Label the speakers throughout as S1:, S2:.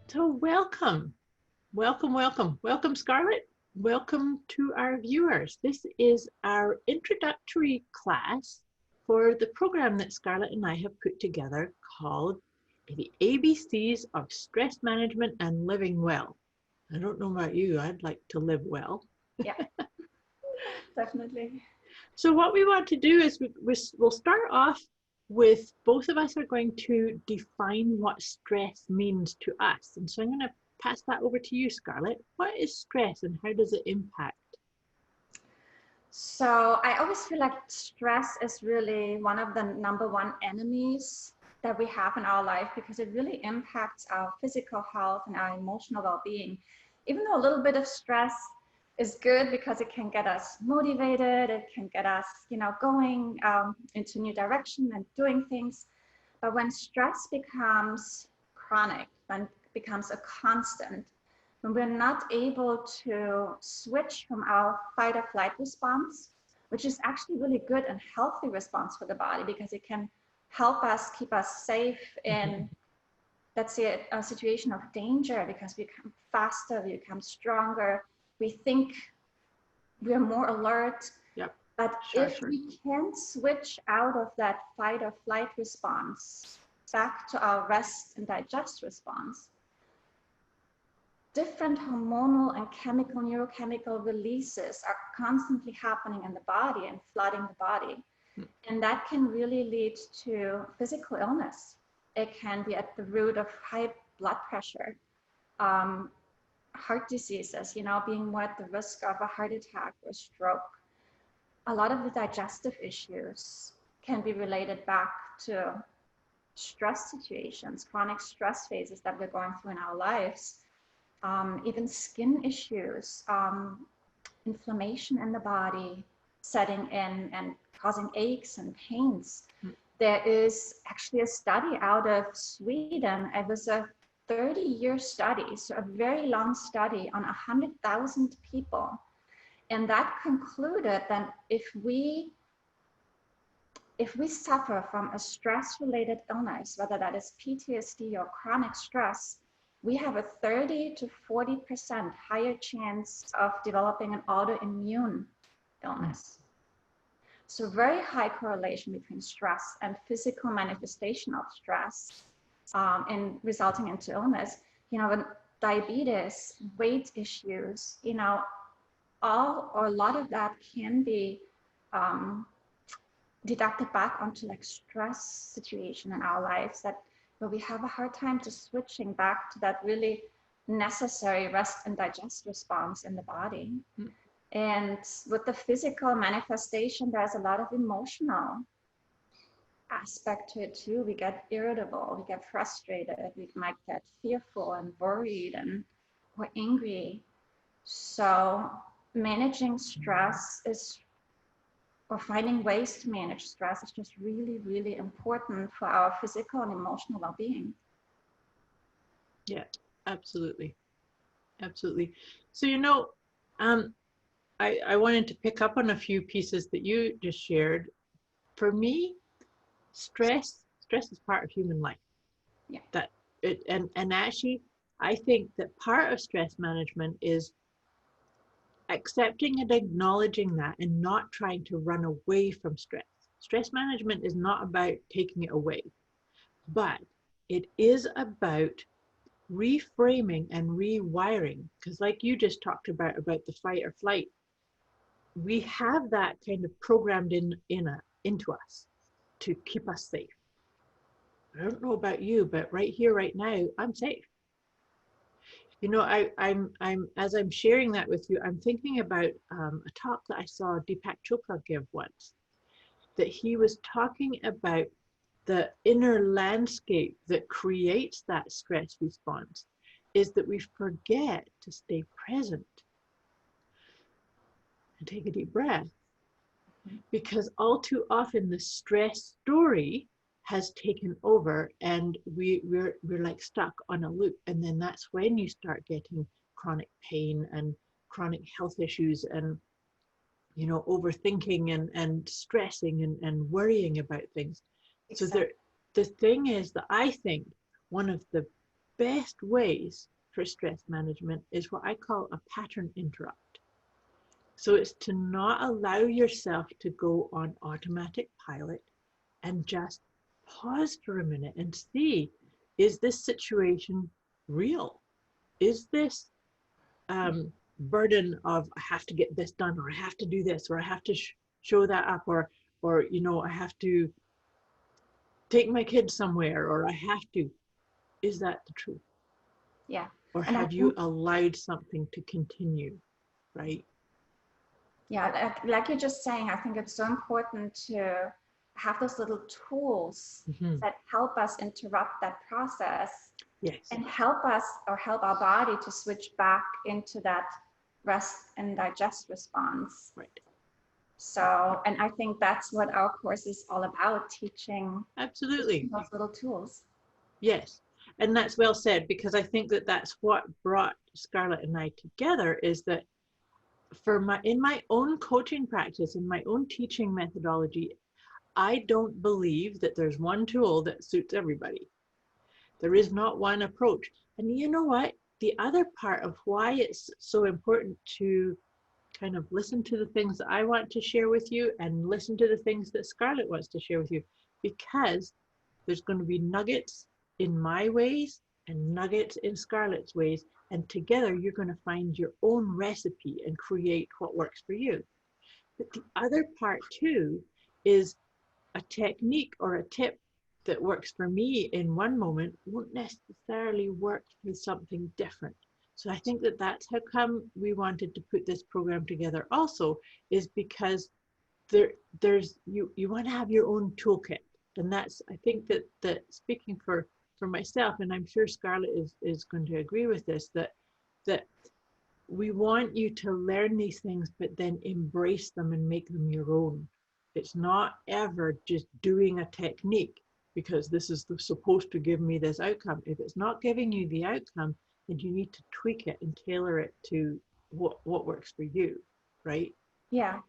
S1: So welcome, Scarlett. Welcome to our viewers. This is our introductory class for the program that Scarlett and I have put together called The ABCs of Stress Management and Living Well. I don't know about you, I'd like to live well.
S2: Yeah, definitely.
S1: So what we want to do is we'll start off with both of us are going to define what stress means to us. And so I'm going to pass that over to you, Scarlett. What is stress and how does it impact?
S2: So I always feel like stress is really one of the number one enemies that we have in our life because it really impacts our physical health and our emotional well-being. Even though a little bit of stress is good because it can get us motivated, it can get us, going into a new direction and doing things. But when stress becomes chronic, when it becomes a constant, when we're not able to switch from our fight or flight response, which is actually really good and healthy response for the body because it can help us keep us safe in, let's say, a situation of danger because we become faster, we become stronger, we think we're more alert.
S1: Yep.
S2: But if we can't switch out of that fight or flight response back to our rest and digest response, different hormonal and chemical, neurochemical releases are constantly happening in the body and flooding the body. And that can really lead to physical illness. It can be at the root of high blood pressure, heart diseases, being more at the risk of a heart attack or stroke. A lot of the digestive issues can be related back to stress situations, chronic stress phases that we're going through in our lives. Even skin issues, inflammation in the body setting in and causing aches and pains. There is actually a study out of Sweden. It was a 30-year study, so a very long study on 100,000 people. And that concluded that if we suffer from a stress-related illness, whether that is PTSD or chronic stress, we have a 30 to 40% higher chance of developing an autoimmune illness. So very high correlation between stress and physical manifestation of stress and resulting into illness. When diabetes, weight issues, all or a lot of that can be deducted back onto like stress situation in our lives where we have a hard time to switching back to that really necessary rest and digest response in the body. And with the physical manifestation, there's a lot of emotional aspect to it too. We get irritable, we get frustrated, we might get fearful and worried and we're angry. So managing stress or finding ways to manage stress is just really, really important for our physical and emotional well-being.
S1: Yeah, absolutely. Absolutely. So, I wanted to pick up on a few pieces that you just shared. For me, stress is part of human life.
S2: Yeah.
S1: And actually, I think that part of stress management is accepting and acknowledging that and not trying to run away from stress. Stress management is not about taking it away, but it is about reframing and rewiring. Because like you just talked about the fight or flight, we have that kind of programmed into us to keep us safe. I don't know about you, but right here, right now, I'm safe. I'm as I'm sharing that with you, I'm thinking about a talk that I saw Deepak Chopra give once, that he was talking about the inner landscape that creates that stress response is that we forget to stay present and take a deep breath, because all too often the stress story has taken over and we're like stuck on a loop, and then that's when you start getting chronic pain and chronic health issues and overthinking and stressing and worrying about things. Exactly. So the thing is that I think one of the best ways for stress management is what I call a pattern interrupt. So it's to not allow yourself to go on automatic pilot and just pause for a minute and see, is this situation real? Is this burden of I have to get this done, or I have to do this, or I have to show that up, or you know, I have to take my kids somewhere, or I have to, is that the truth?
S2: Yeah.
S1: Or
S2: And I
S1: have you
S2: think,
S1: allowed something to continue, right?
S2: yeah, like you're just saying, I think it's so important to have those little tools
S1: Mm-hmm.
S2: that help us interrupt that process
S1: Yes,
S2: and help us or help our body to switch back into that rest and digest response.
S1: right.
S2: So, and I think that's what our course is all about, teaching
S1: Absolutely.
S2: those little tools.
S1: Yes. And that's well said, because I think that that's what brought Scarlett and I together, is that in my own coaching practice, in my own teaching methodology, I don't believe that there's one tool that suits everybody. There is not one approach. And you know what? The other part of why it's so important to kind of listen to the things that I want to share with you and listen to the things that Scarlett wants to share with you, because there's going to be nuggets in my ways and nuggets in Scarlett's ways. And together you're going to find your own recipe and create what works for you. But the other part too is a technique or a tip that works for me in one moment won't necessarily work for something different. So I think that that's how come we wanted to put this program together also, is because there's you want to have your own toolkit. And that's, I think that speaking for myself, and I'm sure Scarlett is going to agree with this, that we want you to learn these things, but then embrace them and make them your own. It's not ever just doing a technique because this is supposed to give me this outcome. If it's not giving you the outcome, then you need to tweak it and tailor it to what works for you, right?
S2: Yeah.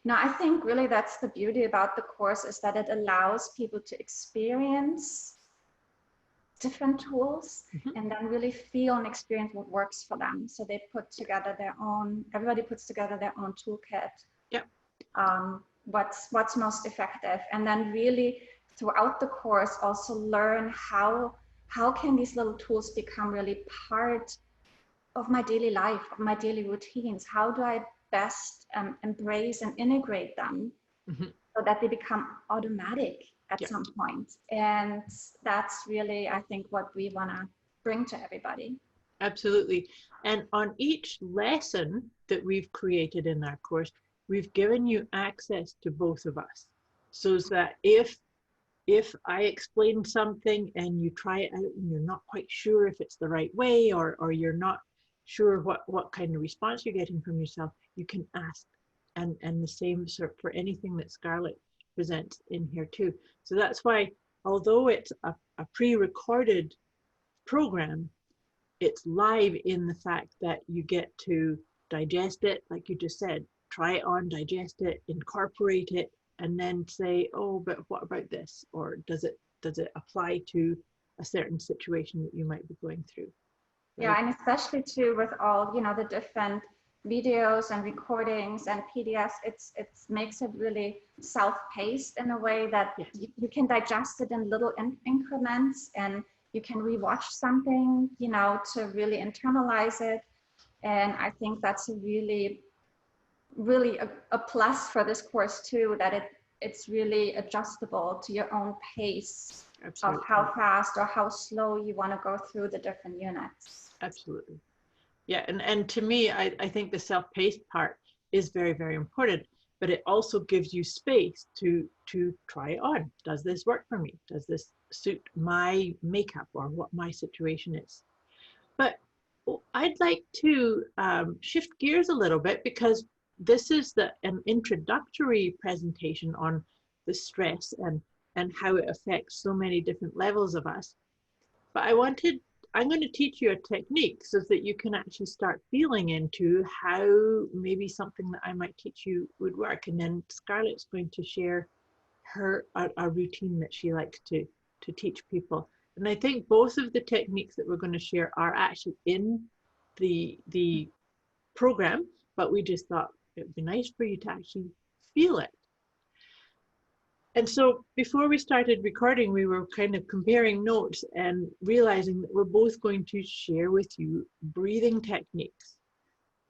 S2: No, I think really that's the beauty about the course, is that it allows people to experience different tools
S1: Mm-hmm.
S2: and then really feel and experience what works for them. So they put together their own, everybody puts together their own toolkit.
S1: Yep.
S2: What's most effective, and then really throughout the course also learn how can these little tools become really part of my daily life, of my daily routines. How do I best embrace and integrate them
S1: Mm-hmm.
S2: so that they become automatic at
S1: Yep.
S2: some point? And that's really, I think, what we want to bring to everybody.
S1: Absolutely. And on each lesson that we've created in our course, we've given you access to both of us. So that if I explain something and you try it out and you're not quite sure if it's the right way, or you're not sure what kind of response you're getting from yourself, you can ask. And the same sort for anything that Scarlett presents in here too. So that's why, although it's a pre-recorded program, it's live in the fact that you get to digest it, like you just said, try it on, digest it, incorporate it, and then say, oh, but what about this? Or does it apply to a certain situation that you might be going through? Right?
S2: Yeah, and especially too with all, the different videos and recordings and PDFs, it makes it really self-paced in a way that
S1: Yes.
S2: you can digest it in little increments, and you can rewatch something, to really internalize it. And I think that's a really, really a plus for this course too, that it's really adjustable to your own pace.
S1: Absolutely.
S2: Of how fast or how slow you want to go through the different units.
S1: Absolutely. Yeah, and to me, I think the self-paced part is very, very important, but it also gives you space to try it on. Does this work for me? Does this suit my makeup or what my situation is? But I'd like to shift gears a little bit, because this is an introductory presentation on the stress and how it affects so many different levels of us. But I'm going to teach you a technique so that you can actually start feeling into how maybe something that I might teach you would work. And then Scarlett's going to share a routine that she likes to teach people. And I think both of the techniques that we're going to share are actually in the program, but we just thought it would be nice for you to actually feel it. And so before we started recording, we were kind of comparing notes and realizing that we're both going to share with you breathing techniques.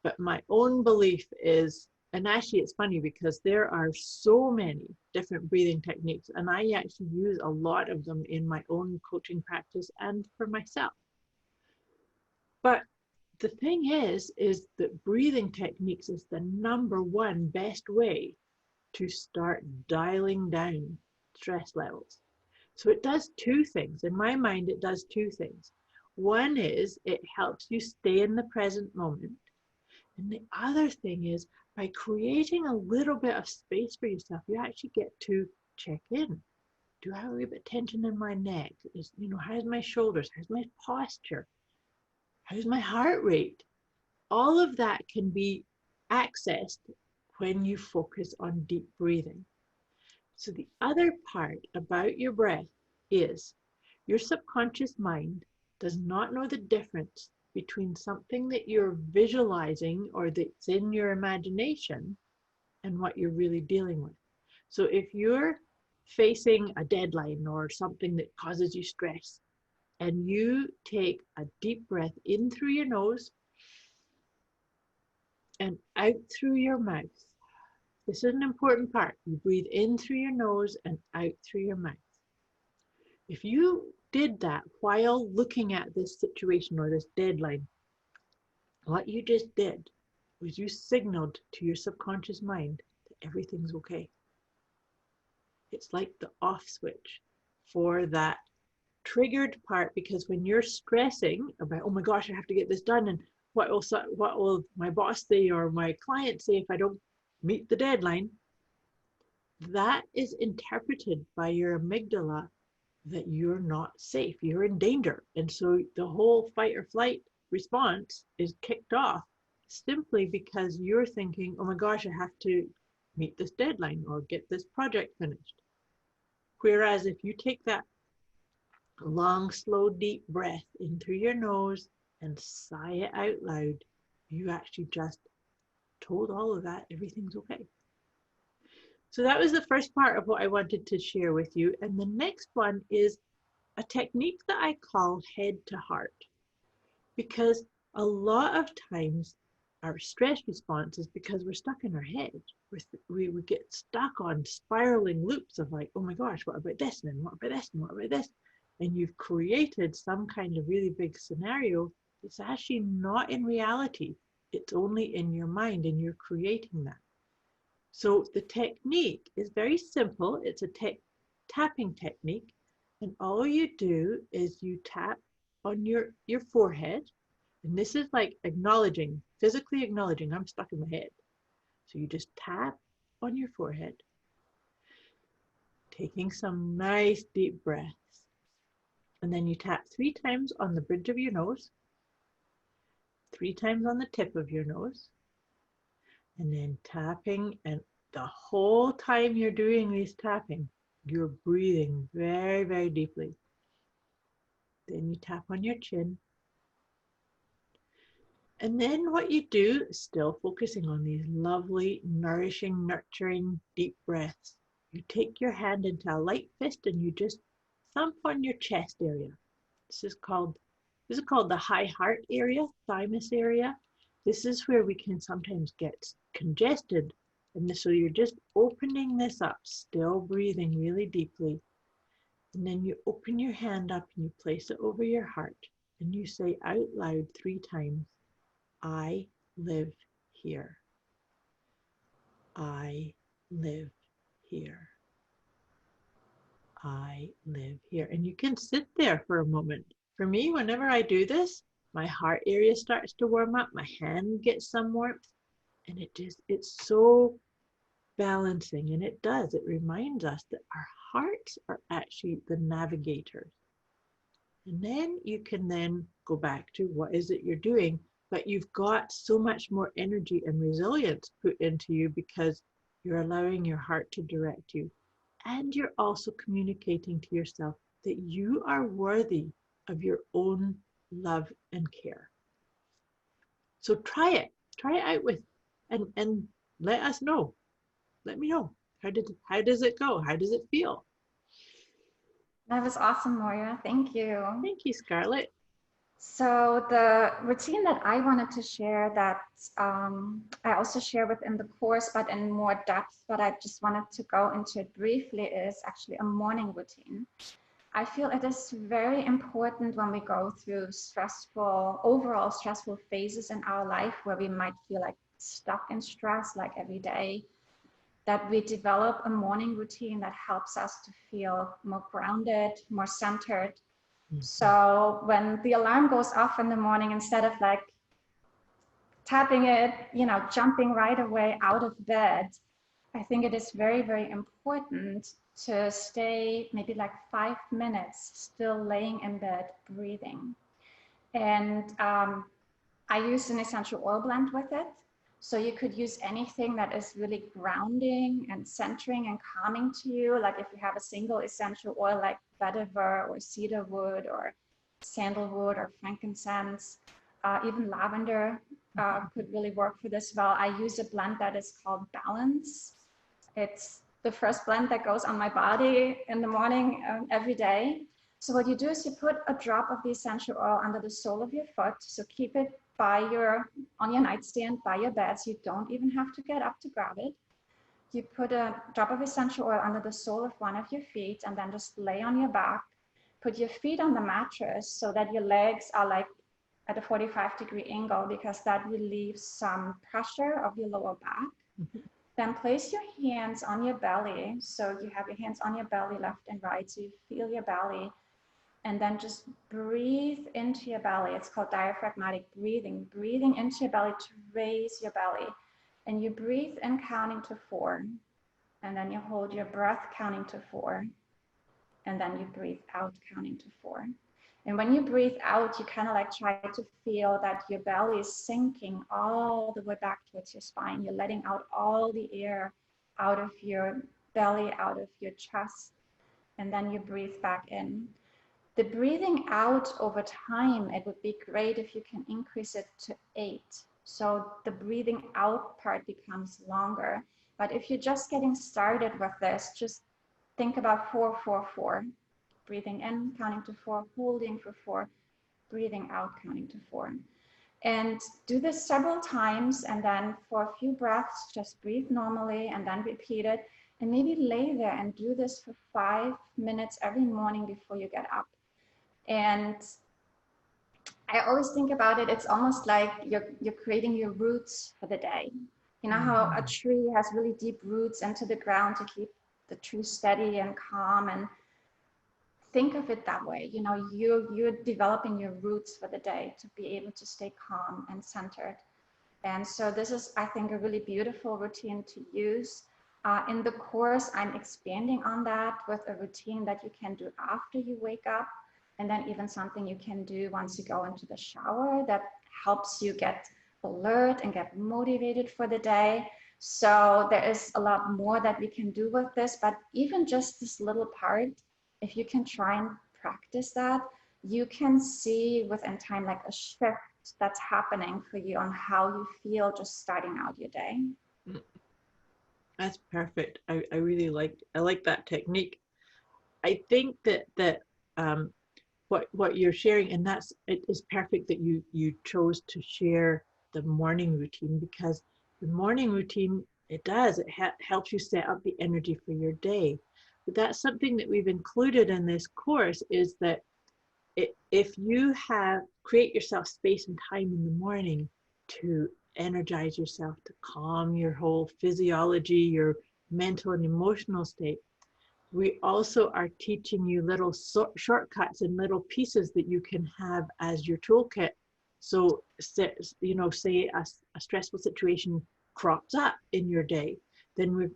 S1: But my own belief is, and actually it's funny because there are so many different breathing techniques, and I actually use a lot of them in my own coaching practice and for myself. But the thing is that breathing techniques is the #1 best way to start dialing down stress levels. So it does two things. In my mind, it does two things. One is it helps you stay in the present moment. And the other thing is by creating a little bit of space for yourself, you actually get to check in. Do I have a little bit of tension in my neck? How's my shoulders? How's my posture? How's my heart rate? All of that can be accessed when you focus on deep breathing. So the other part about your breath is your subconscious mind does not know the difference between something that you're visualizing or that's in your imagination and what you're really dealing with. So if you're facing a deadline or something that causes you stress, and you take a deep breath in through your nose and out through your mouth. This is an important part. You breathe in through your nose and out through your mouth. If you did that while looking at this situation or this deadline, what you just did was you signaled to your subconscious mind that everything's okay. It's like the off switch for that triggered part, because when you're stressing about, oh my gosh, I have to get this done, and what will my boss say or my client say if I don't meet the deadline, that is interpreted by your amygdala that you're not safe, you're in danger. And so the whole fight or flight response is kicked off simply because you're thinking, oh my gosh, I have to meet this deadline or get this project finished. Whereas if you take that long, slow, deep breath in through your nose and sigh it out loud, you actually just told all of that everything's okay. So that was the first part of what I wanted to share with you. And the next one is a technique that I call head to heart, because a lot of times our stress response is because we're stuck in our head. We get stuck on spiraling loops of like, oh my gosh, what about this? And what about this? And what about this? And you've created some kind of really big scenario. It's actually not in reality. It's only in your mind, and you're creating that. So the technique is very simple. It's a tapping technique. And all you do is you tap on your forehead. And this is like acknowledging, physically acknowledging, I'm stuck in my head. So you just tap on your forehead, taking some nice deep breaths. And then you tap 3 times on the bridge of your nose, 3 times on the tip of your nose, and then tapping. And the whole time you're doing this tapping, you're breathing very, very deeply. Then you tap on your chin. And then what you do is still focusing on these lovely, nourishing, nurturing, deep breaths. You take your hand into a light fist and you just thump on your chest area. This is called the high heart area, thymus area. This is where we can sometimes get congested. And so you're just opening this up, still breathing really deeply. And then you open your hand up and you place it over your heart. And you say out loud 3 times, I live here. I live here. I live here. And you can sit there for a moment. For me, whenever I do this, my heart area starts to warm up, my hand gets some warmth, and it's so balancing. And it reminds us that our hearts are actually the navigators. And then you can then go back to what is it you're doing, but you've got so much more energy and resilience put into you because you're allowing your heart to direct you. And you're also communicating to yourself that you are worthy of your own love and care. So try it out with, and let us know. Let me know. How does it go? How does it feel?
S2: That was awesome, Moira. Thank you.
S1: Thank you, Scarlett.
S2: So the routine that I wanted to share that I also share within the course, but in more depth, but I just wanted to go into it briefly, is actually a morning routine. I feel it is very important when we go through overall stressful phases in our life where we might feel like stuck in stress like every day, that we develop a morning routine that helps us to feel more grounded, more centered. So when the alarm goes off in the morning, instead of like tapping it, jumping right away out of bed, I think it is very, very important to stay maybe like 5 minutes still laying in bed, breathing. And I use an essential oil blend with it. So you could use anything that is really grounding and centering and calming to you. Like if you have a single essential oil like vetiver or cedarwood or sandalwood or frankincense, even lavender could really work for this well. I use a blend that is called Balance. It's the first blend that goes on my body in the morning every day. So what you do is you put a drop of the essential oil under the sole of your foot. So keep it on your nightstand, by your bed, so you don't even have to get up to grab it. You put a drop of essential oil under the sole of one of your feet and then just lay on your back. Put your feet on the mattress so that your legs are like at a 45-degree angle, because that relieves some pressure of your lower back. Then place your hands on your belly. So you have your hands on your belly, left and right, so you feel your belly. And then just breathe into your belly. It's called diaphragmatic breathing. Breathing into your belly to raise your belly. And you breathe in counting to 4. And then you hold your breath counting to 4. And then you breathe out counting to 4. And when you breathe out, you kind of like try to feel that your belly is sinking all the way back towards your spine. You're letting out all the air out of your belly, out of your chest. And then you breathe back in. The breathing out over time, it would be great if you can increase it to 8. So the breathing out part becomes longer. But if you're just getting started with this, just think about 4, 4, 4. Breathing in, counting to 4, holding for 4, breathing out, counting to 4. And do this several times, and then for a few breaths, just breathe normally and then repeat it. And maybe lay there and do this for 5 minutes every morning before you get up. And I always think about it, it's almost like you're creating your roots for the day. You know how a tree has really deep roots into the ground to keep the tree steady and calm, and think of it that way. You're developing your roots for the day to be able to stay calm and centered. And so this is, I think, a really beautiful routine to use. In the course, I'm expanding on that with a routine that you can do after you wake up, and then even something you can do once you go into the shower that helps you get alert and get motivated for the day. So there is a lot more that we can do with this, but even just this little part, if you can try and practice that, you can see within time like a shift that's happening for you on how you feel just starting out your day.
S1: That's perfect. I really like that technique. I think that what you're sharing, and it is perfect that you chose to share the morning routine, because the morning routine, it helps you set up the energy for your day. But that's something that we've included in this course, is that if you create yourself space and time in the morning to energize yourself, to calm your whole physiology, your mental and emotional state, we also are teaching you little shortcuts and little pieces that you can have as your toolkit. So, say a stressful situation crops up in your day, then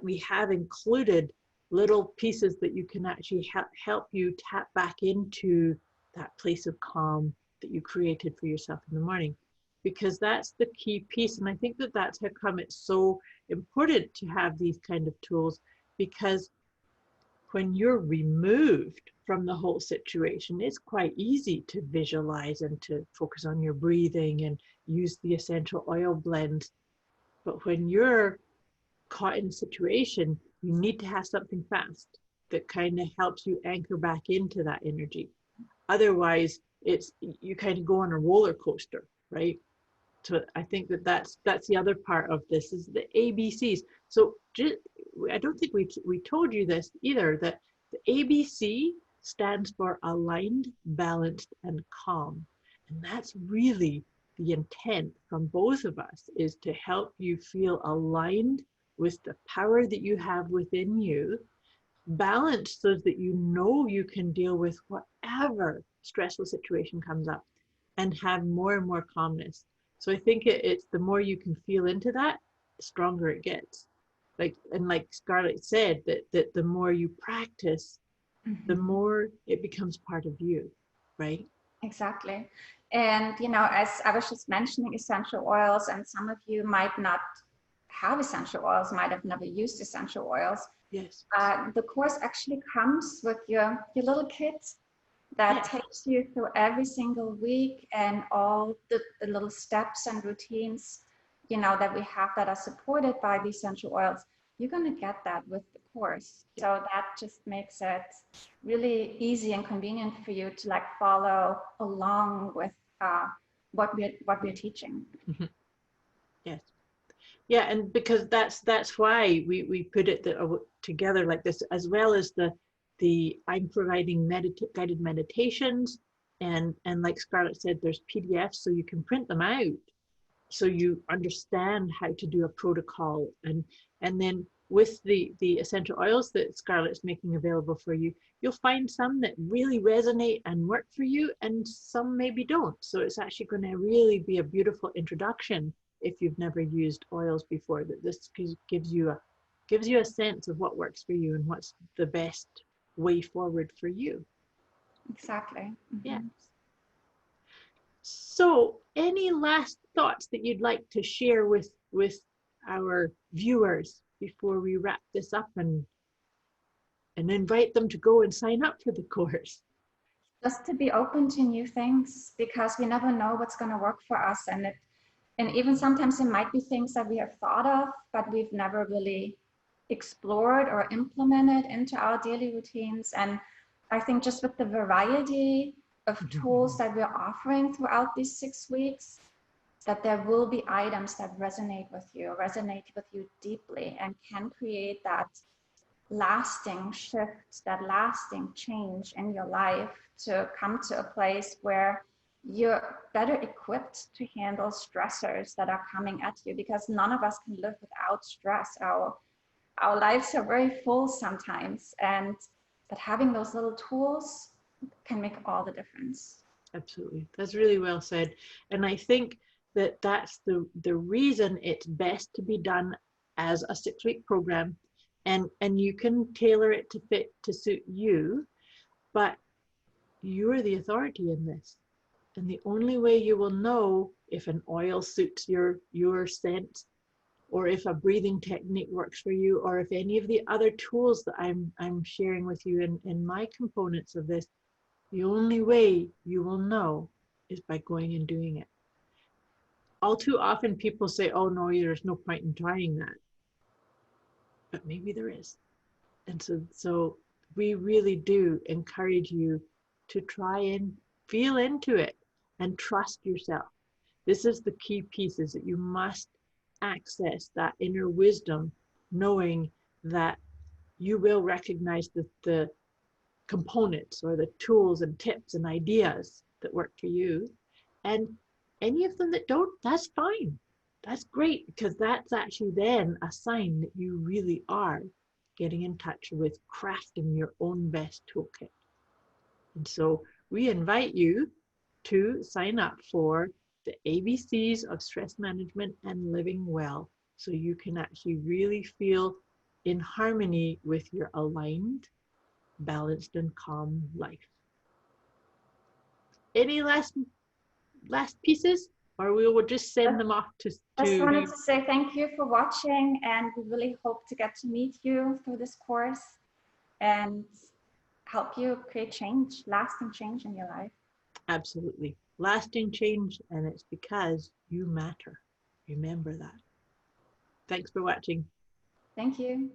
S1: we have included little pieces that you can actually help you tap back into that place of calm that you created for yourself in the morning, because that's the key piece. And I think that's how come it's so important to have these kind of tools, because when you're removed from the whole situation. It's quite easy to visualize and to focus on your breathing and use the essential oil blend. But when you're caught in a situation, you need to have something fast that kind of helps you anchor back into that energy. Otherwise, it's you kind of go on a roller coaster, right? So I think that's the other part of this is the ABCs. So just, I don't think we told you this either, that the ABC stands for aligned, balanced, and calm. And that's really the intent from both of us, is to help you feel aligned with the power that you have within you, balanced so that you know you can deal with whatever stressful situation comes up, and have more and more calmness. So I think it's the more you can feel into that, the stronger it gets. Like Scarlett said, that the more you practice, the more it becomes part of you, right?
S2: Exactly. And, you know, as I was just mentioning essential oils, and some of you might not have essential oils, might have never used essential oils.
S1: Yes.
S2: The course actually comes with your little kit that
S1: Yes.
S2: takes you through every single week, and all the little steps and routines, you know, that we have that are supported by the essential oils. You're going to get that with the course.
S1: Yeah.
S2: So that just makes it really easy and convenient for you to like follow along with what we're teaching.
S1: Mm-hmm. Yes. Yeah, and because that's why we put it together like this, as well as the I'm providing guided meditations, and like Scarlett said, there's PDFs so you can print them out, so you understand how to do a protocol, and then with the essential oils that Scarlett's making available for you, you'll find some that really resonate and work for you, and some maybe don't. So it's actually going to really be a beautiful introduction if you've never used oils before, that this gives you a sense of what works for you and what's the best way forward for you.
S2: Exactly.
S1: Yeah. So any last thoughts that you'd like to share with our viewers before we wrap this up and invite them to go and sign up for the course?
S2: Just to be open to new things, because we never know what's going to work for us, and even sometimes it might be things that we have thought of, but we've never really explored or implemented into our daily routines. And I think just with the variety of tools that we're offering throughout these 6 weeks, that there will be items that resonate with you deeply, and can create that lasting shift, that lasting change in your life, to come to a place where you're better equipped to handle stressors that are coming at you, because none of us can live without stress. Our lives are very full sometimes, but having those little tools can make all the difference.
S1: Absolutely. That's really well said. And I think that's the reason it's best to be done as a 6-week program, and you can tailor it to suit you, but you're the authority in this. And the only way you will know if an oil suits your scent, or if a breathing technique works for you, or if any of the other tools that I'm sharing with you in my components of this, the only way you will know is by going and doing it. All too often people say, oh no, there's no point in trying that. But maybe there is. And so we really do encourage you to try and feel into it and trust yourself. This is the key piece, is that you must access that inner wisdom, knowing that you will recognize the components or the tools and tips and ideas that work for you. And any of them that don't, that's fine. That's great, because that's actually then a sign that you really are getting in touch with crafting your own best toolkit. And so we invite you to sign up for the ABCs of stress management and living well, so you can actually really feel in harmony with your aligned, balanced, and calm life. Any last pieces, or we will just send them off to
S2: Just wanted to say thank you for watching, and we really hope to get to meet you through this course, and help you create change, lasting change in your life.
S1: Absolutely. Lasting change, and it's because you matter. Remember that. Thanks for watching.
S2: Thank you.